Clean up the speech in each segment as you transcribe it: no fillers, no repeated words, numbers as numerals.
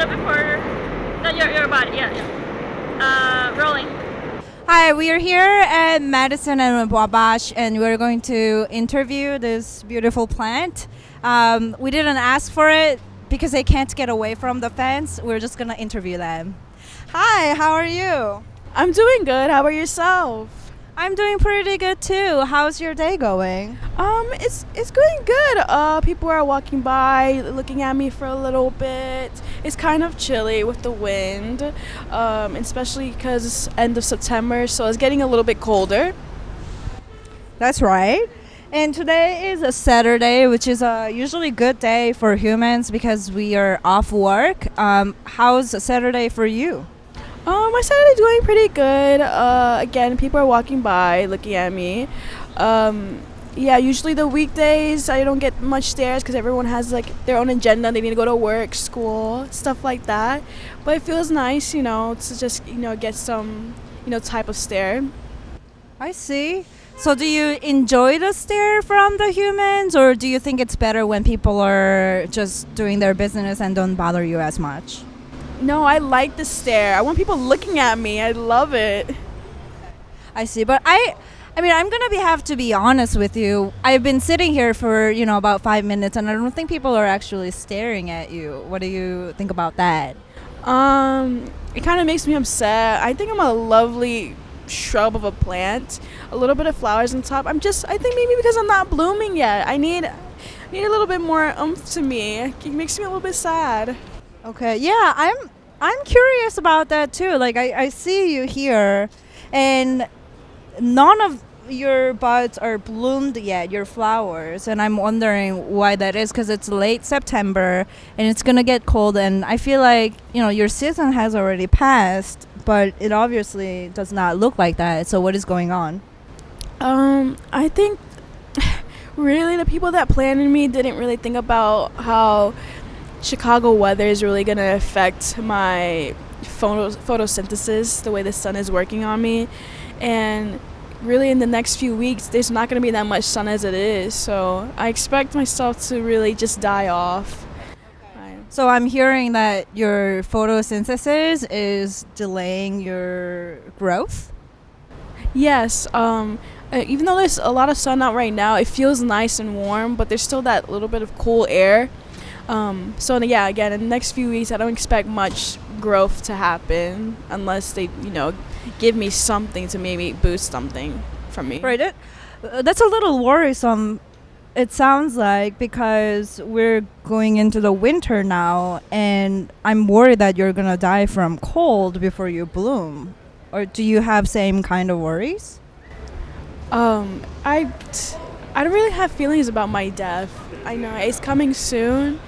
before. No, your body. Yeah, yeah. Rolling. Hi, we are here at Madison and Wabash, and we're going to interview this beautiful plant. We didn't ask for it because they can't get away from the fence. We're just going to interview them. Hi, how are you? I'm doing good. How about yourself? I'm doing pretty good too. How's your day going? It's going good. People are walking by, looking at me for a little bit. It's kind of chilly with the wind, especially because it's end of September, so it's getting a little bit colder. That's right. And today is a Saturday, which is a usually good day for humans because we are off work. How's a Saturday for you? My Saturday's doing pretty good. Again, people are walking by, looking at me. Yeah, usually the weekdays I don't get much stares because everyone has like their own agenda. They need to go to work, school, stuff like that. But it feels nice, to just get some, type of stare. I see. So do you enjoy the stare from the humans, or do you think it's better when people are just doing their business and don't bother you as much? No, I like the stare. I want people looking at me. I love it. I see. But I mean, I'm going to have to be honest with you. I've been sitting here for, about 5 minutes, and I don't think people are actually staring at you. What do you think about that? It kind of makes me upset. I think I'm a lovely shrub of a plant. A little bit of flowers on top. I think maybe because I'm not blooming yet. I need a little bit more oomph to me. It makes me a little bit sad. Okay, yeah, I'm curious about that too. Like I see you here, and none of your buds are bloomed yet, your flowers, and I'm wondering why that is, because it's late September and it's gonna get cold, and I feel like your season has already passed, but it obviously does not look like that. So what is going on? I think really the people that planted me didn't really think about how Chicago weather is really going to affect my photosynthesis, the way the sun is working on me. And really in the next few weeks, there's not going to be that much sun as it is. So I expect myself to really just die off. Okay. So I'm hearing that your photosynthesis is delaying your growth? Yes. Even though there's a lot of sun out right now, it feels nice and warm, but there's still that little bit of cool air. So yeah, again, in the next few weeks, I don't expect much growth to happen unless they, give me something to maybe boost something from me. Right. That's a little worrisome. It sounds like, because we're going into the winter now, and I'm worried that you're gonna die from cold before you bloom. Or do you have same kind of worries? I don't really have feelings about my death. I know it's coming soon.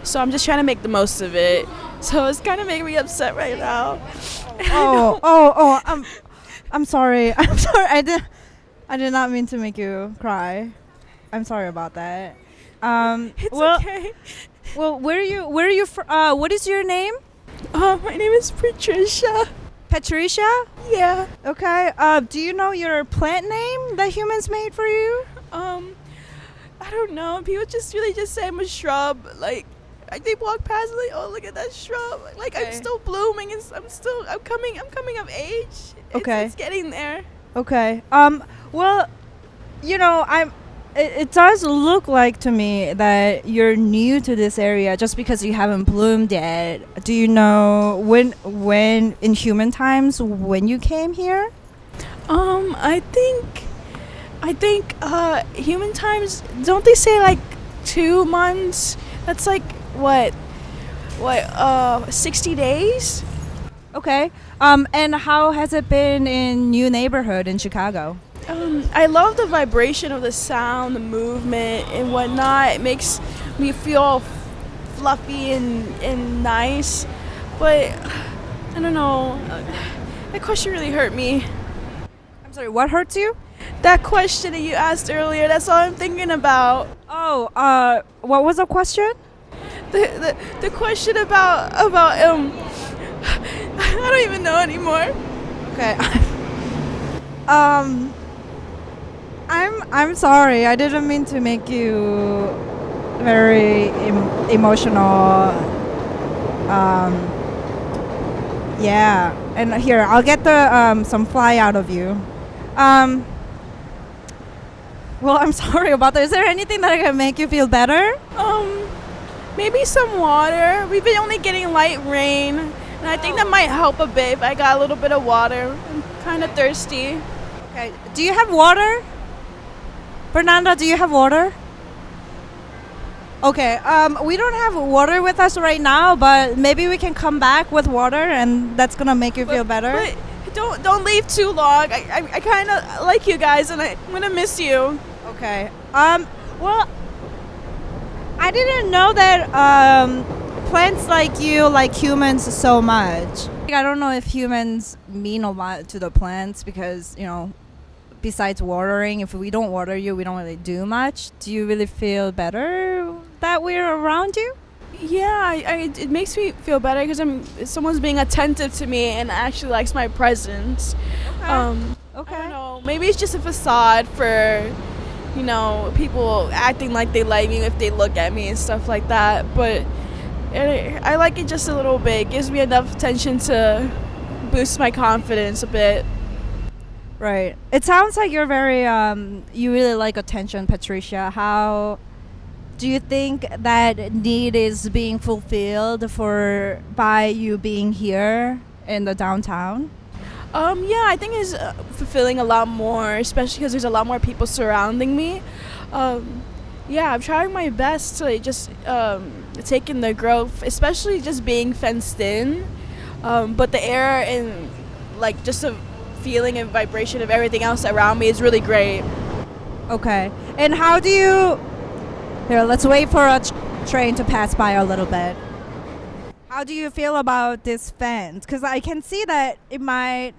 So I'm just trying to make the most of it. So it's kind of making me upset right now. I'm sorry. I'm sorry. I did not mean to make you cry. I'm sorry about that. It's okay. Well, where are you what is your name? My name is Patricia. Patricia? Yeah. Okay. Do you know your plant name that humans made for you? I don't know. People just really just say I'm a shrub. Like they walk past and like, oh, look at that shrub. Like okay. I'm still blooming, and I'm coming of age. Okay. It's getting there. Okay. Well, it does look like to me that you're new to this area just because you haven't bloomed yet. Do you know when in human times when you came here? I think human times, don't they say like 2 months? That's like what 60 days? Okay. And how has it been in new neighborhood in Chicago? I love the vibration of the sound, the movement and whatnot. It makes me feel fluffy and nice. But I don't know. That question really hurt me. I'm sorry, what hurts you? That question that you asked earlier, that's all I'm thinking about. Oh, what was the question? The question about I don't even know anymore. Okay. I'm sorry. I didn't mean to make you very emotional. Um, yeah, and here I'll get the some fly out of you. Um, well, I'm sorry about that. Is there anything that can make you feel better? Maybe some water. We've been only getting light rain, and I think that might help a bit if I got a little bit of water. I'm kind of thirsty. Okay. Do you have water? Fernanda, do you have water? Okay. We don't have water with us right now, but maybe we can come back with water, and that's gonna make you feel better. But don't leave too long. I kind of like you guys, and I'm gonna miss you. Okay. Well, I didn't know that plants like you like humans so much. I don't know if humans mean a lot to the plants because, besides watering, if we don't water you, we don't really do much. Do you really feel better that we're around you? Yeah, it makes me feel better because someone's being attentive to me and actually likes my presence. Okay. I don't know. Maybe it's just a facade for, people acting like they like me if they look at me and stuff like that. But I like it just a little bit. It gives me enough attention to boost my confidence a bit. Right. It sounds like you're very, you really like attention, Patricia. How do you think that need is being fulfilled by you being here in the downtown? Yeah, I think it's fulfilling a lot more, especially because there's a lot more people surrounding me. Yeah, I'm trying my best to just take in the growth, especially just being fenced in. But the air and just a feeling and vibration of everything else around me is really great. Okay. And how do you... Here, let's wait for a train to pass by a little bit. How do you feel about this fence? Because I can see that it might,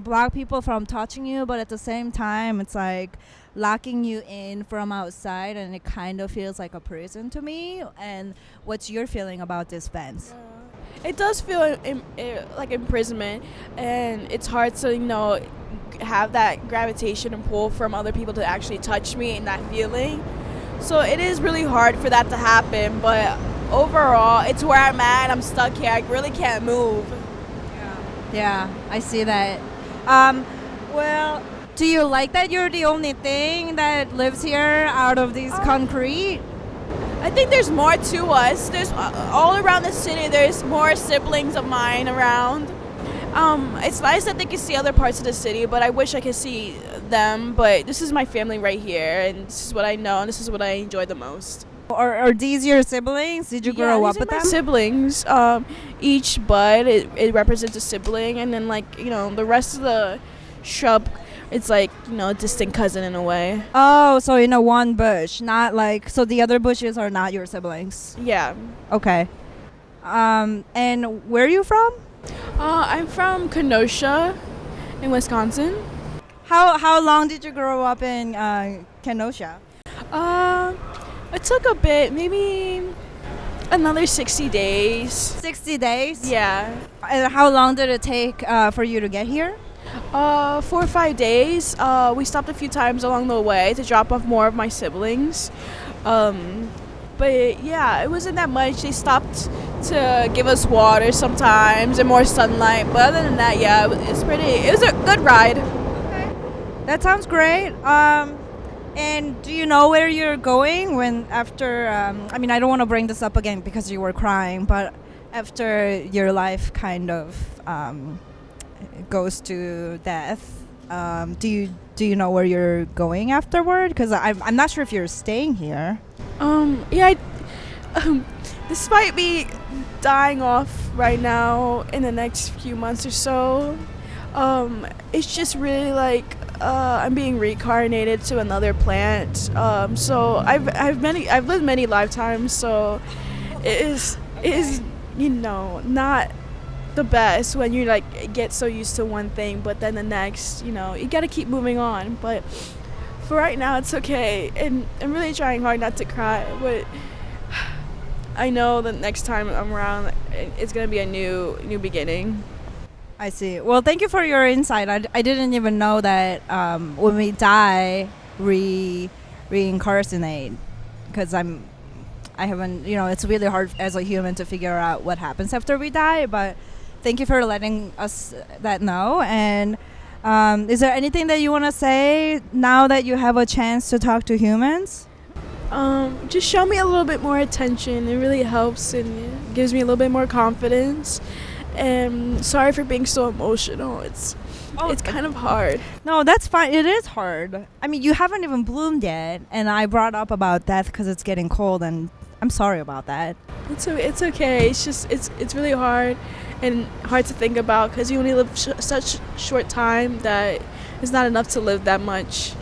block people from touching you, but at the same time, it's like locking you in from outside, and it kind of feels like a prison to me. And what's your feeling about this fence? It does feel like imprisonment, and it's hard to, have that gravitation and pull from other people to actually touch me and that feeling. So it is really hard for that to happen, but overall, it's where I'm at. I'm stuck here. I really can't move. Yeah, I see that. Well, do you like that you're the only thing that lives here out of these concrete? I think there's more to us. There's all around the city. There's more siblings of mine around. It's nice that they can see other parts of the city, but I wish I could see them. But this is my family right here, and this is what I know, and this is what I enjoy the most. Are these your siblings? Did you grow up with them? Siblings. Each bud it represents a sibling, and then the rest of the shrub, it's a distant cousin in a way. Oh, so in a one bush, not so the other bushes are not your siblings. Yeah. Okay. And where are you from? I'm from Kenosha, in Wisconsin. How long did you grow up in Kenosha? It took a bit, maybe another 60 days. 60 days? Yeah. And how long did it take for you to get here? 4 or 5 days. We stopped a few times along the way to drop off more of my siblings. But yeah, it wasn't that much. They stopped to give us water sometimes and more sunlight. But other than that, yeah, it was a good ride. Okay. That sounds great. And do you know where you're going after, I don't want to bring this up again because you were crying, but after your life kind of goes to death, do you know where you're going afterward? Because I'm not sure if you're staying here. Yeah, despite me dying off right now in the next few months or so, it's just really I'm being reincarnated to another plant. So I've lived many lifetimes. So it is not the best when you get so used to one thing, but then the next, you gotta keep moving on. But for right now, it's okay, and I'm really trying hard not to cry. But I know the next time I'm around, it's gonna be a new beginning. I see. Well, thank you for your insight. I didn't even know that when we die, reincarnate. Because I haven't, it's really hard as a human to figure out what happens after we die. But thank you for letting us that know. And is there anything that you want to say now that you have a chance to talk to humans? Just show me a little bit more attention. It really helps and it gives me a little bit more confidence. And sorry for being so emotional. It's kind of hard. No, that's fine. It is hard. I mean, you haven't even bloomed yet, and I brought up about death because it's getting cold, and I'm sorry about that. It's okay. It's just it's really hard and hard to think about because you only live such short time that it's not enough to live that much.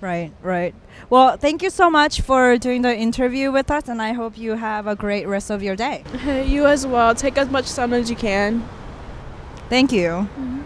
Right. Well, thank you so much for doing the interview with us, and I hope you have a great rest of your day. You as well. Take as much sun as you can. Thank you. Mm-hmm.